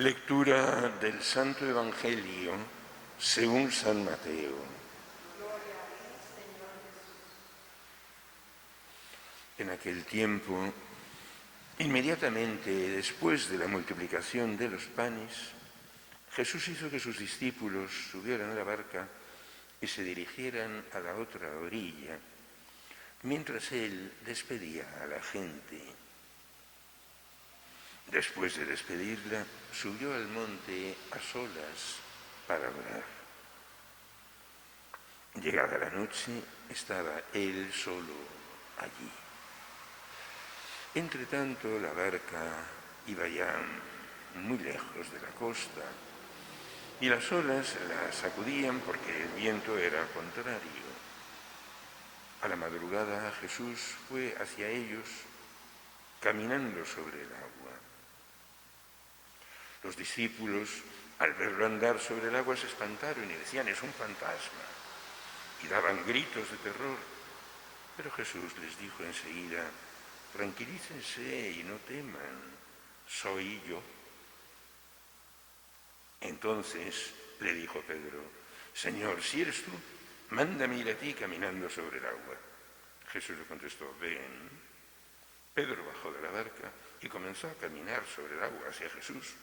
Lectura del Santo Evangelio según San Mateo. En aquel tiempo, inmediatamente después de la multiplicación de los panes, Jesús hizo que sus discípulos subieran a la barca y se dirigieran a la otra orilla, mientras él despedía a la gente. Después de despedirla, subió al monte a solas para orar. Llegada la noche, estaba él solo allí. Entretanto, la barca iba ya muy lejos de la costa y las olas la sacudían porque el viento era contrario. A la madrugada, Jesús fue hacia ellos caminando sobre el agua. Los discípulos, al verlo andar sobre el agua, se espantaron y decían: «Es un fantasma», y daban gritos de terror. Pero Jesús les dijo enseguida: «Tranquilícense y no teman, soy yo». Entonces le dijo Pedro: «Señor, si eres tú, mándame ir a ti caminando sobre el agua». Jesús le contestó: «Ven». Pedro bajó de la barca y comenzó a caminar sobre el agua hacia Jesús.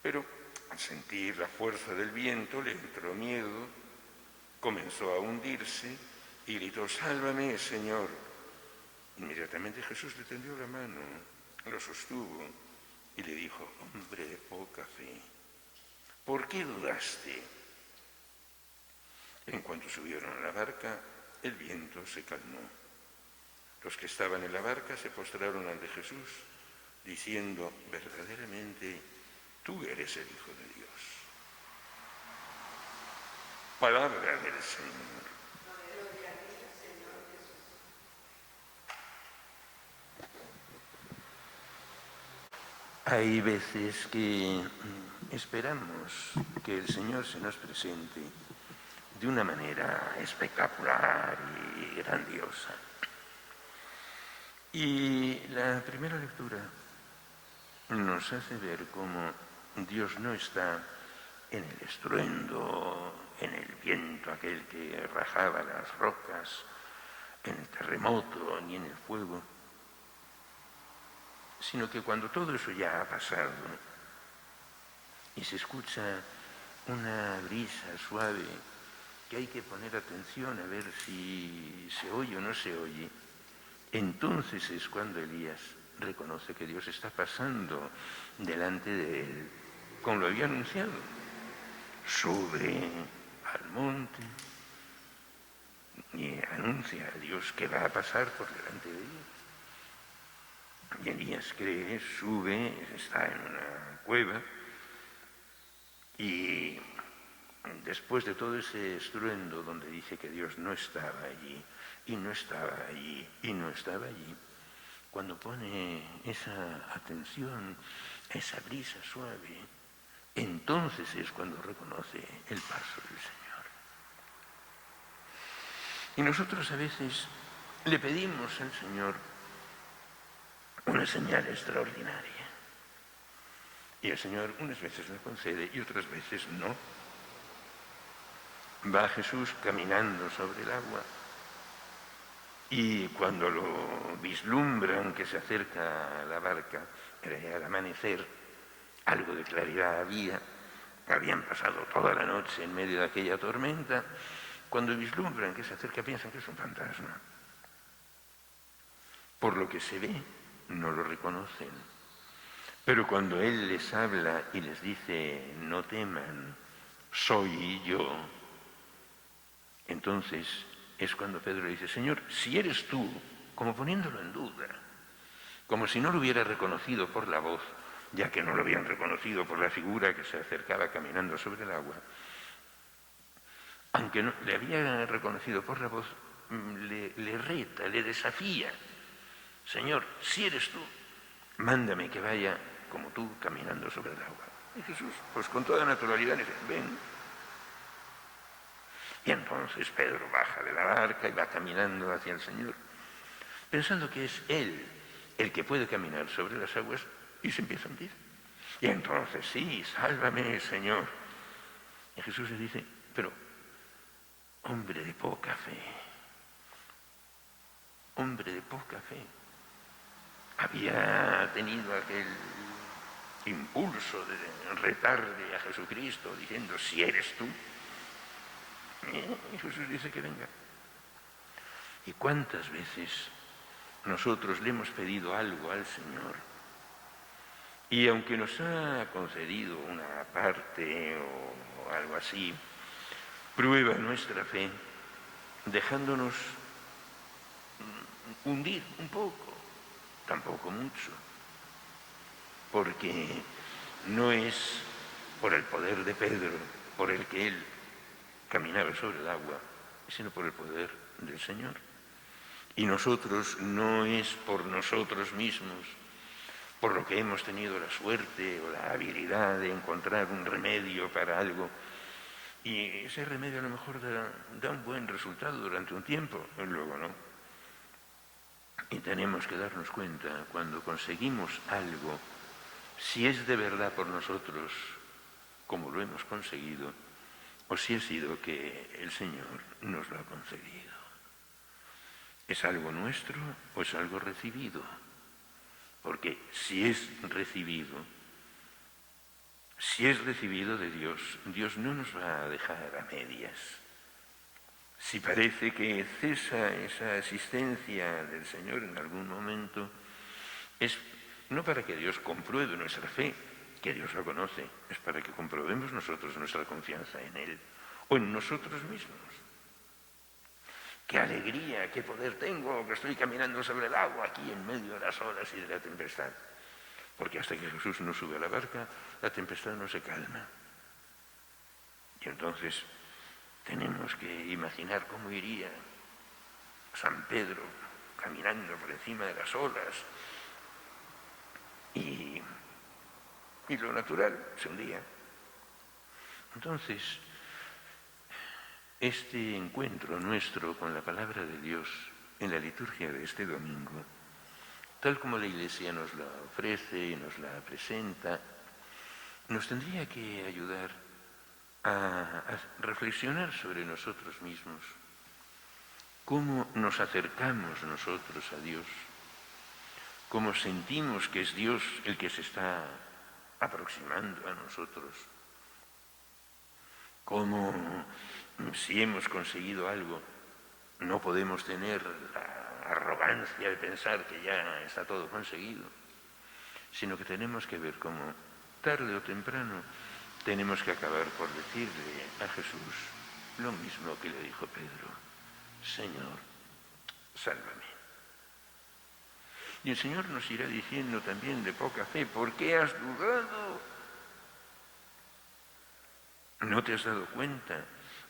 Pero al sentir la fuerza del viento le entró miedo, comenzó a hundirse y gritó: «Sálvame, Señor». Inmediatamente Jesús le tendió la mano, lo sostuvo y le dijo: «Hombre de poca fe, ¿por qué dudaste?». En cuanto subieron a la barca, el viento se calmó. Los que estaban en la barca se postraron ante Jesús, diciendo: «Verdaderamente, tú eres el Hijo de Dios». Palabra del Señor. Hay veces que esperamos que el Señor se nos presente de una manera espectacular y grandiosa. Y la primera lectura nos hace ver cómo Dios no está en el estruendo, en el viento aquel que rajaba las rocas, en el terremoto ni en el fuego, sino que cuando todo eso ya ha pasado y se escucha una brisa suave que hay que poner atención a ver si se oye o no se oye, entonces es cuando Elías reconoce que Dios está pasando delante de él, como lo había anunciado. Sube al monte y anuncia a Dios que va a pasar por delante de él. Y Elías cree, sube, está en una cueva y después de todo ese estruendo donde dice que Dios no estaba allí, y no estaba allí, y no estaba allí, cuando pone esa atención, esa brisa suave, entonces es cuando reconoce el paso del Señor. Y nosotros a veces le pedimos al Señor una señal extraordinaria. Y el Señor unas veces la concede y otras veces no. Va Jesús caminando sobre el agua y cuando lo vislumbran que se acerca a la barca, era ya al amanecer, algo de claridad había, habían pasado toda la noche en medio de aquella tormenta, cuando vislumbran que se acerca piensan que es un fantasma. Por lo que se ve, no lo reconocen. Pero cuando Él les habla y les dice: «No teman, soy yo», entonces es cuando Pedro le dice: «Señor, si eres tú», como poniéndolo en duda, como si no lo hubiera reconocido por la voz, ya que no lo habían reconocido por la figura que se acercaba caminando sobre el agua, aunque no le había reconocido por la voz, le reta, le desafía: «Señor, si eres tú, mándame que vaya como tú caminando sobre el agua». Y Jesús, pues con toda naturalidad, le dice: «Ven». Y entonces Pedro baja de la barca y va caminando hacia el Señor, pensando que es Él el que puede caminar sobre las aguas, y se empieza a hundir. Y entonces, sí, sálvame, Señor. Y Jesús le dice, pero hombre de poca fe, hombre de poca fe, había tenido aquel impulso de retarle a Jesucristo diciendo, si eres tú. Y Jesús dice que venga. ¿Y cuántas veces nosotros le hemos pedido algo al Señor? Y aunque nos ha concedido una parte o algo así, prueba nuestra fe dejándonos hundir un poco, tampoco mucho, porque no es por el poder de Pedro, por el que él caminaba sobre el agua, sino por el poder del Señor. Y nosotros no es por nosotros mismos, por lo que hemos tenido la suerte o la habilidad de encontrar un remedio para algo, y ese remedio a lo mejor da un buen resultado durante un tiempo, y luego no. Y tenemos que darnos cuenta, cuando conseguimos algo, si es de verdad por nosotros, como lo hemos conseguido, o si ha sido que el Señor nos lo ha concedido. ¿Es algo nuestro o es algo recibido? Porque si es recibido de Dios, Dios no nos va a dejar a medias. Si parece que cesa esa asistencia del Señor en algún momento, es no para que Dios compruebe nuestra fe, que Dios la conoce, es para que comprobemos nosotros nuestra confianza en Él o en nosotros mismos. ¡Qué alegría, qué poder tengo, que estoy caminando sobre el agua aquí en medio de las olas y de la tempestad! Porque hasta que Jesús no sube a la barca, la tempestad no se calma. Y entonces tenemos que imaginar cómo iría San Pedro caminando por encima de las olas y lo natural se hundía. Entonces, este encuentro nuestro con la palabra de Dios en la liturgia de este domingo, tal como la Iglesia nos la ofrece y nos la presenta, nos tendría que ayudar a reflexionar sobre nosotros mismos, cómo nos acercamos nosotros a Dios, cómo sentimos que es Dios el que se está aproximando a nosotros, cómo si hemos conseguido algo no podemos tener la arrogancia de pensar que ya está todo conseguido, sino que tenemos que ver cómo tarde o temprano tenemos que acabar por decirle a Jesús lo mismo que le dijo Pedro: Señor, sálvame. Y el Señor nos irá diciendo también de poca fe: ¿por qué has dudado? ¿No te has dado cuenta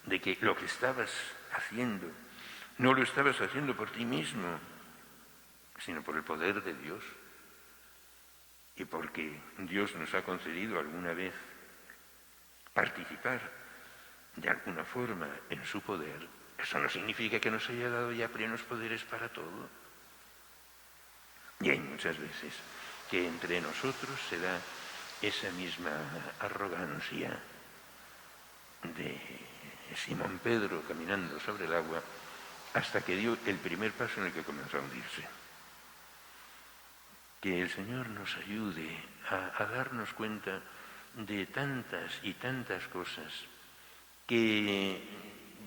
de que lo que estabas haciendo no lo estabas haciendo por ti mismo, sino por el poder de Dios? Y porque Dios nos ha concedido alguna vez participar de alguna forma en su poder, eso no significa que nos haya dado ya plenos poderes para todo. Y hay muchas veces que entre nosotros se da esa misma arrogancia de Simón Pedro caminando sobre el agua hasta que dio el primer paso en el que comenzó a hundirse. Que el Señor nos ayude a darnos cuenta de tantas y tantas cosas que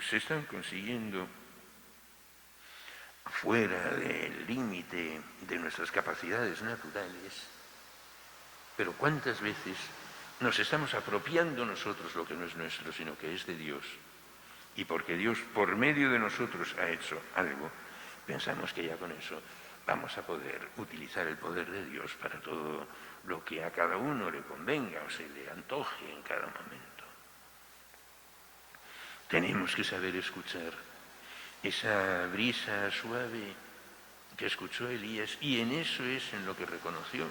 se están consiguiendo fuera del límite de nuestras capacidades naturales, pero cuántas veces nos estamos apropiando nosotros lo que no es nuestro, sino que es de Dios, y porque Dios por medio de nosotros ha hecho algo, pensamos que ya con eso vamos a poder utilizar el poder de Dios para todo lo que a cada uno le convenga o se le antoje en cada momento. Tenemos que saber escuchar esa brisa suave que escuchó Elías, y en eso es en lo que reconoció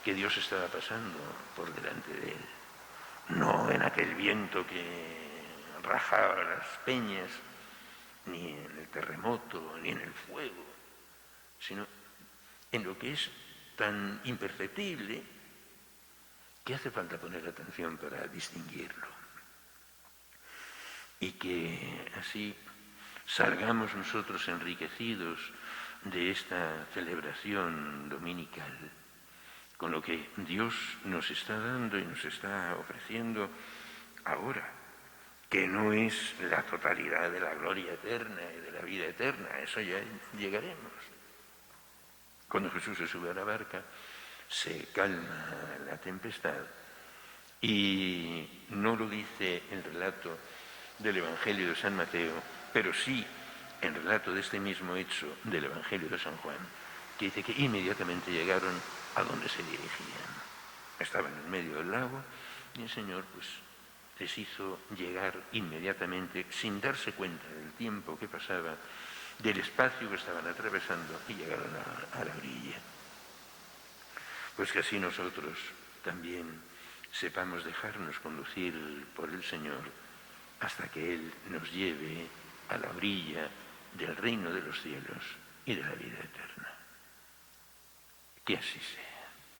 que Dios estaba pasando por delante de él. No en aquel viento que rajaba las peñas, ni en el terremoto, ni en el fuego, sino en lo que es tan imperceptible que hace falta poner atención para distinguirlo. Y que así salgamos nosotros enriquecidos de esta celebración dominical, con lo que Dios nos está dando y nos está ofreciendo ahora, que no es la totalidad de la gloria eterna y de la vida eterna, a eso ya llegaremos. Cuando Jesús se sube a la barca, se calma la tempestad y no lo dice el relato del Evangelio de San Mateo, pero sí el relato de este mismo hecho del Evangelio de San Juan, que dice que inmediatamente llegaron a donde se dirigían. Estaban en medio del lago y el Señor pues les hizo llegar inmediatamente, sin darse cuenta del tiempo que pasaba, del espacio que estaban atravesando, y llegaron a la orilla. Pues que así nosotros también sepamos dejarnos conducir por el Señor hasta que Él nos lleve a la orilla del reino de los cielos y de la vida eterna. Que así sea.